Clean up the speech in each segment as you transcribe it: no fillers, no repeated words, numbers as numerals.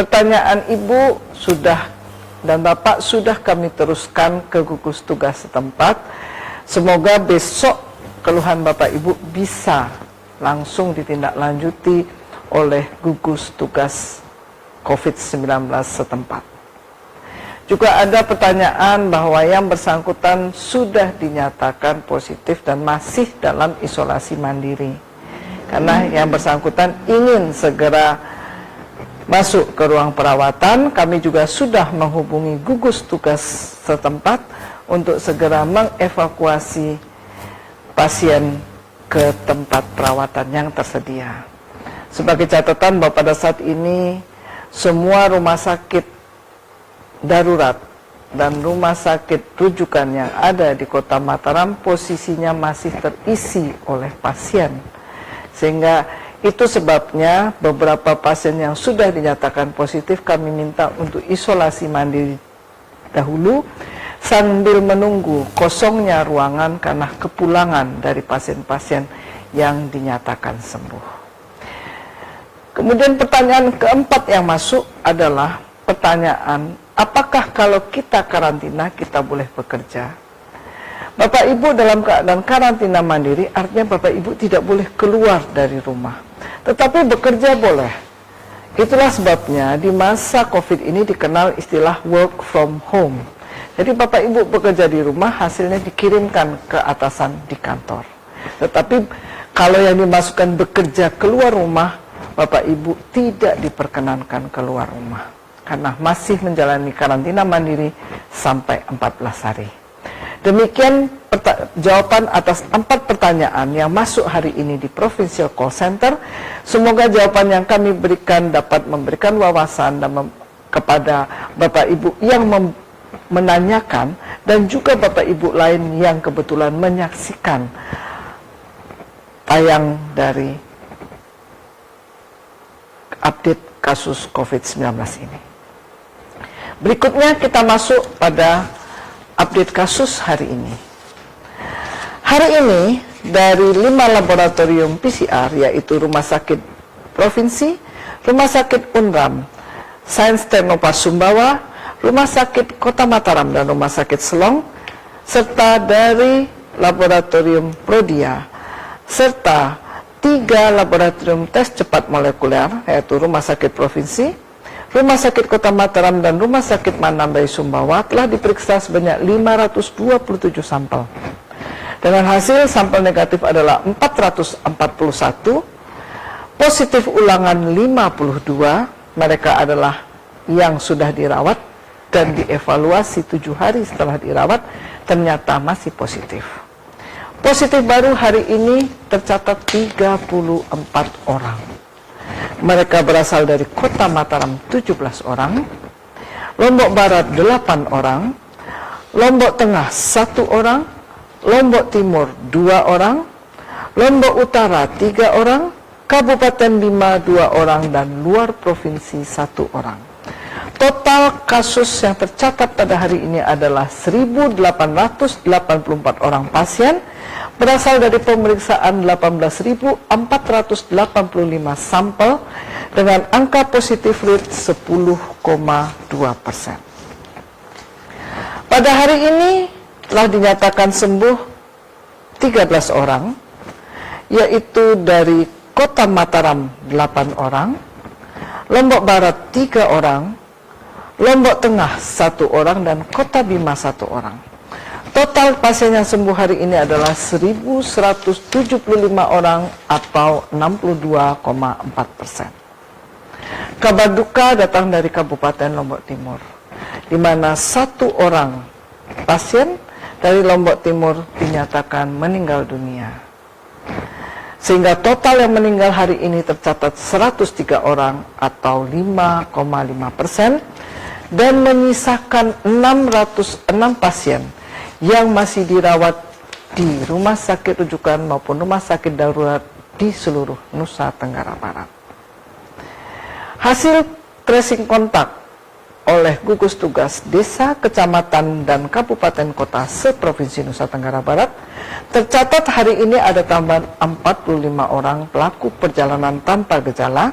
pertanyaan Ibu dan Bapak sudah kami teruskan ke gugus tugas setempat. Semoga besok keluhan Bapak Ibu bisa langsung ditindaklanjuti oleh gugus tugas COVID-19 setempat. Juga ada pertanyaan bahwa yang bersangkutan sudah dinyatakan positif dan masih dalam isolasi mandiri. Karena yang bersangkutan ingin segera masuk ke ruang perawatan, kami juga sudah menghubungi gugus tugas setempat untuk segera mengevakuasi pasien ke tempat perawatan yang tersedia. Sebagai catatan bahwa pada saat ini semua rumah sakit darurat dan rumah sakit rujukan yang ada di Kota Mataram posisinya masih terisi oleh pasien. Sehingga itu sebabnya beberapa pasien yang sudah dinyatakan positif kami minta untuk isolasi mandiri dahulu sambil menunggu kosongnya ruangan karena kepulangan dari pasien-pasien yang dinyatakan sembuh. Kemudian pertanyaan keempat yang masuk adalah pertanyaan, apakah kalau kita karantina kita boleh bekerja? Bapak Ibu dalam keadaan karantina mandiri artinya Bapak Ibu tidak boleh keluar dari rumah, tetapi bekerja boleh. Itulah sebabnya di masa COVID ini dikenal istilah work from home. Jadi Bapak Ibu bekerja di rumah, hasilnya dikirimkan ke atasan di kantor. Tetapi kalau yang dimasukkan bekerja keluar rumah, Bapak Ibu tidak diperkenankan keluar rumah karena masih menjalani karantina mandiri sampai 14 hari. Demikian jawaban atas 4 pertanyaan yang masuk hari ini di Provincial Call Center. Semoga jawaban yang kami berikan dapat memberikan wawasan kepada Bapak Ibu yang menanyakan dan juga Bapak Ibu lain yang kebetulan menyaksikan tayang dari update kasus COVID-19 ini. Berikutnya kita masuk pada update kasus hari ini. Hari ini dari 5 laboratorium PCR yaitu Rumah Sakit Provinsi, Rumah Sakit Unram, Sains Teknopark Sumbawa, Rumah Sakit Kota Mataram dan Rumah Sakit Selong, serta dari Laboratorium Prodia, serta 3 laboratorium tes cepat molekuler yaitu Rumah Sakit Provinsi, Rumah Sakit Kota Mataram dan Rumah Sakit Manambay Sumbawa telah diperiksa sebanyak 527 sampel. Dengan hasil sampel negatif adalah 441, positif ulangan 52, mereka adalah yang sudah dirawat dan dievaluasi 7 hari setelah dirawat ternyata masih positif. Positif baru hari ini tercatat 34 orang. Mereka berasal dari Kota Mataram 17 orang, Lombok Barat 8 orang, Lombok Tengah 1 orang, Lombok Timur 2 orang, Lombok Utara 3 orang, Kabupaten Bima 2 orang, dan luar provinsi 1 orang. Total kasus yang tercatat pada hari ini adalah 1.884 orang pasien, berasal dari pemeriksaan 18.485 sampel dengan angka positif rate 10,2%. Pada hari ini telah dinyatakan sembuh 13 orang, yaitu dari Kota Mataram 8 orang, Lombok Barat 3 orang, Lombok Tengah 1 orang, dan Kota Bima 1 orang. Total pasien yang sembuh hari ini adalah 1.175 orang atau 62,4%. Kabar duka datang dari Kabupaten Lombok Timur, di mana 1 orang pasien dari Lombok Timur dinyatakan meninggal dunia. Sehingga total yang meninggal hari ini tercatat 103 orang atau 5,5%, dan menyisakan 606 pasien yang masih dirawat di rumah sakit rujukan maupun rumah sakit darurat di seluruh Nusa Tenggara Barat. Hasil tracing kontak oleh gugus tugas desa, kecamatan, dan kabupaten kota seprovinsi Nusa Tenggara Barat tercatat hari ini ada tambahan 45 orang pelaku perjalanan tanpa gejala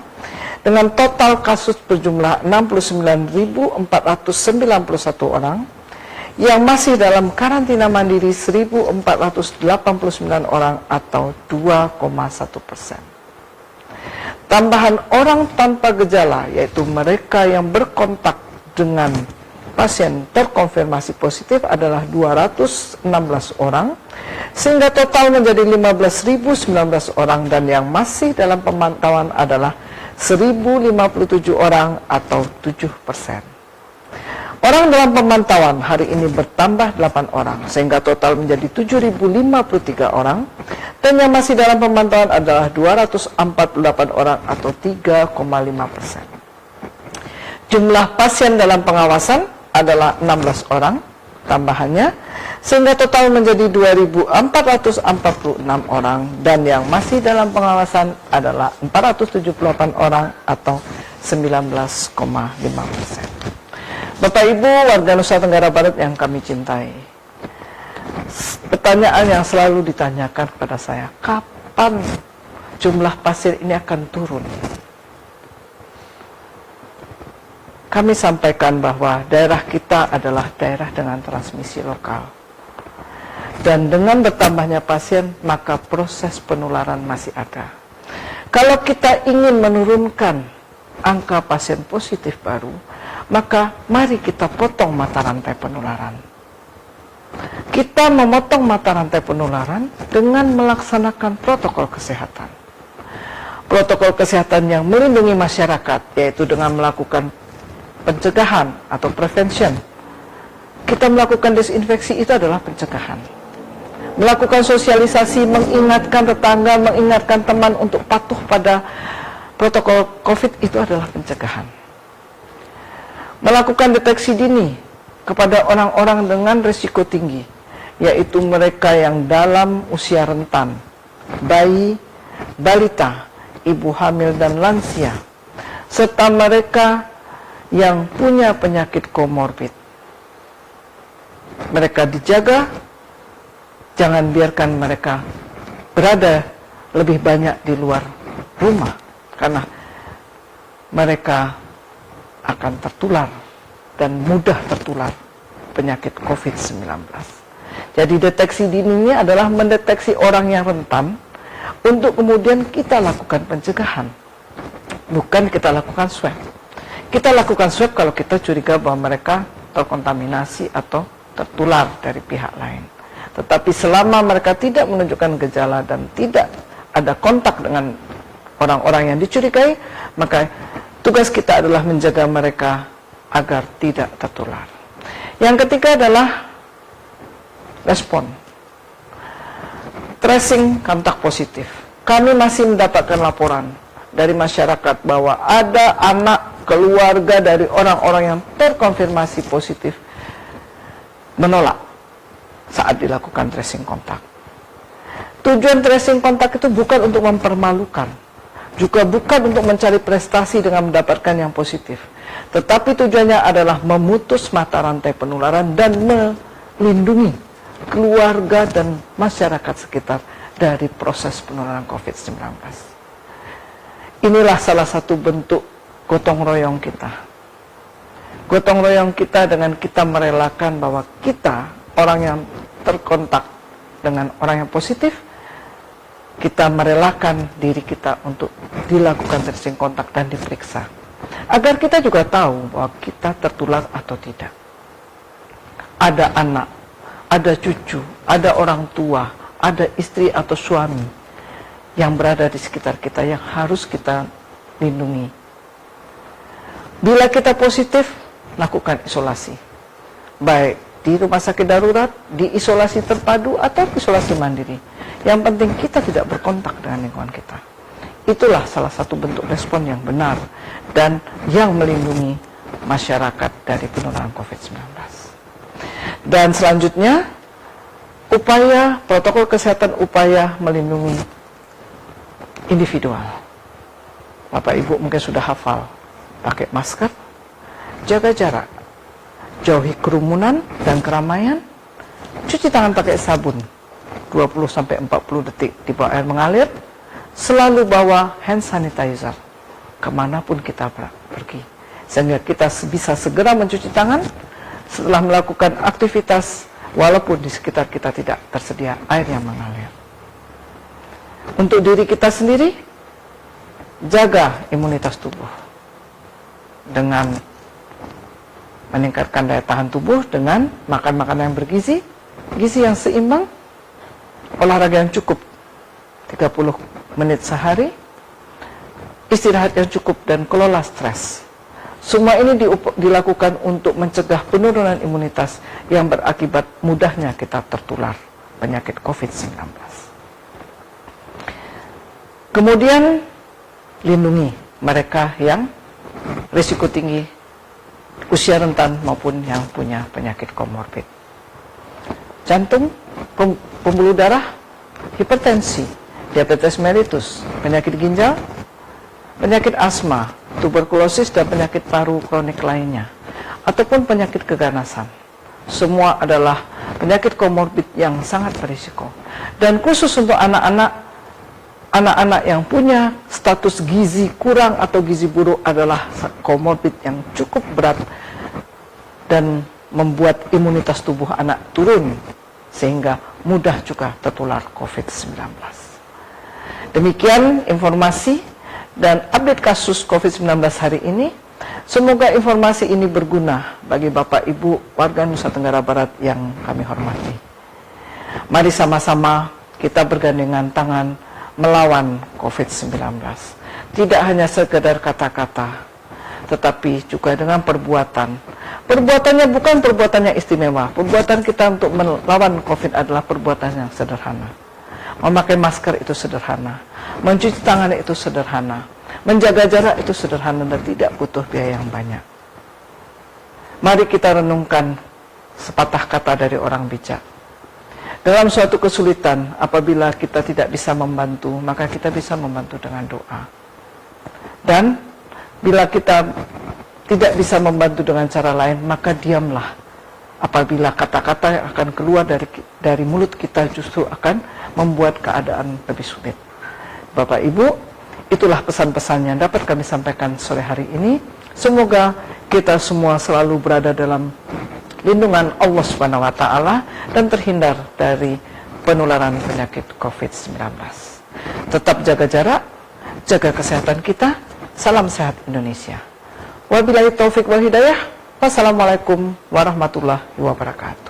dengan total kasus berjumlah 69.491 orang, yang masih dalam karantina mandiri 1.489 orang atau 2,1%. Tambahan orang tanpa gejala, yaitu mereka yang berkontak dengan pasien terkonfirmasi positif adalah 216 orang, sehingga total menjadi 15.019 orang, dan yang masih dalam pemantauan adalah 1.057 orang atau 7%. Orang dalam pemantauan hari ini bertambah 8 orang, sehingga total menjadi 7.053 orang, dan yang masih dalam pemantauan adalah 248 orang atau 3,5%. Jumlah pasien dalam pengawasan adalah 16 orang tambahannya, sehingga total menjadi 2.446 orang, dan yang masih dalam pengawasan adalah 478 orang atau 19,5%. Bapak Ibu warga Nusa Tenggara Barat yang kami cintai, pertanyaan yang selalu ditanyakan kepada saya, kapan jumlah pasien ini akan turun? Kami sampaikan bahwa daerah kita adalah daerah dengan transmisi lokal, dan dengan bertambahnya pasien maka proses penularan masih ada. Kalau kita ingin menurunkan angka pasien positif baru, maka mari kita potong mata rantai penularan. Kita memotong mata rantai penularan dengan melaksanakan protokol kesehatan. Protokol kesehatan yang melindungi masyarakat, yaitu dengan melakukan pencegahan atau prevention. Kita melakukan desinfeksi, itu adalah pencegahan. Melakukan sosialisasi, mengingatkan tetangga, mengingatkan teman untuk patuh pada protokol COVID, itu adalah pencegahan. Melakukan deteksi dini kepada orang-orang dengan risiko tinggi, yaitu mereka yang dalam usia rentan, bayi, balita, ibu hamil dan lansia, serta mereka yang punya penyakit komorbid. Mereka dijaga, jangan biarkan mereka berada lebih banyak di luar rumah, karena mereka akan tertular dan mudah tertular penyakit COVID-19. Jadi deteksi dininya adalah mendeteksi orang yang rentan untuk kemudian kita lakukan pencegahan, bukan kita lakukan swab. Kita lakukan swab kalau kita curiga bahwa mereka terkontaminasi atau tertular dari pihak lain. Tetapi selama mereka tidak menunjukkan gejala dan tidak ada kontak dengan orang-orang yang dicurigai, maka tugas kita adalah menjaga mereka agar tidak tertular. Yang ketiga adalah respon. Tracing kontak positif. Kami masih mendapatkan laporan dari masyarakat bahwa ada anak keluarga dari orang-orang yang terkonfirmasi positif menolak saat dilakukan tracing kontak. Tujuan tracing kontak itu bukan untuk mempermalukan, juga bukan untuk mencari prestasi dengan mendapatkan yang positif, tetapi tujuannya adalah memutus mata rantai penularan dan melindungi keluarga dan masyarakat sekitar dari proses penularan COVID-19. Inilah salah satu bentuk gotong royong kita. Gotong royong kita dengan kita merelakan bahwa kita, orang yang terkontak dengan orang yang positif, kita merelakan diri kita untuk dilakukan tracing kontak dan diperiksa, agar kita juga tahu bahwa kita tertular atau tidak. Ada anak, ada cucu, ada orang tua, ada istri atau suami yang berada di sekitar kita yang harus kita lindungi. Bila kita positif, lakukan isolasi, baik di rumah sakit darurat, di isolasi terpadu, atau isolasi mandiri. Yang penting kita tidak berkontak dengan lingkungan kita. Itulah salah satu bentuk respon yang benar dan yang melindungi masyarakat dari penularan COVID-19. Dan selanjutnya, upaya protokol kesehatan, upaya melindungi individual. Bapak Ibu mungkin sudah hafal, pakai masker, jaga jarak, jauhi kerumunan dan keramaian, cuci tangan pakai sabun 20-40 detik di bawah air mengalir, selalu bawa hand sanitizer kemanapun kita pergi. Sehingga kita bisa segera mencuci tangan setelah melakukan aktivitas, walaupun di sekitar kita tidak tersedia air yang mengalir. Untuk diri kita sendiri, jaga imunitas tubuh dengan meningkatkan daya tahan tubuh dengan makan makanan yang bergizi, gizi yang seimbang, olahraga yang cukup 30 menit sehari, istirahat yang cukup, dan kelola stres. Semua ini dilakukan untuk mencegah penurunan imunitas yang berakibat mudahnya kita tertular penyakit COVID-19. Kemudian, lindungi mereka yang risiko tinggi, usia rentan maupun yang punya penyakit komorbid. Jantung, pembuluh darah, hipertensi, diabetes mellitus, penyakit ginjal, penyakit asma, tuberkulosis, dan penyakit paru kronik lainnya, ataupun penyakit keganasan. Semua adalah penyakit komorbid yang sangat berisiko. Dan khusus untuk anak-anak yang punya status gizi kurang atau gizi buruk adalah komorbid yang cukup berat dan membuat imunitas tubuh anak turun sehingga mudah juga tertular COVID-19. Demikian informasi dan update kasus COVID-19 hari ini. Semoga informasi ini berguna bagi Bapak Ibu warga Nusa Tenggara Barat yang kami hormati. Mari sama-sama kita bergandengan tangan melawan COVID-19. Tidak hanya sekedar kata-kata, tetapi juga dengan perbuatan. Perbuatannya bukan perbuatan yang istimewa. Perbuatan kita untuk melawan COVID adalah perbuatan yang sederhana. Memakai masker itu sederhana, mencuci tangan itu sederhana, menjaga jarak itu sederhana dan tidak butuh biaya yang banyak. Mari kita renungkan sepatah kata dari orang bijak. Dalam suatu kesulitan, apabila kita tidak bisa membantu, maka kita bisa membantu dengan doa. Dan bila kita tidak bisa membantu dengan cara lain, maka diamlah. Apabila kata-kata yang akan keluar dari mulut kita justru akan membuat keadaan lebih sulit. Bapak Ibu, itulah pesan-pesan yang dapat kami sampaikan sore hari ini. Semoga kita semua selalu berada dalam lindungan Allah Subhanahu wa taala dan terhindar dari penularan penyakit COVID-19. Tetap jaga jarak, jaga kesehatan kita. Salam sehat Indonesia. Wabillahi taufik wal hidayah. Wassalamualaikum warahmatullahi wabarakatuh.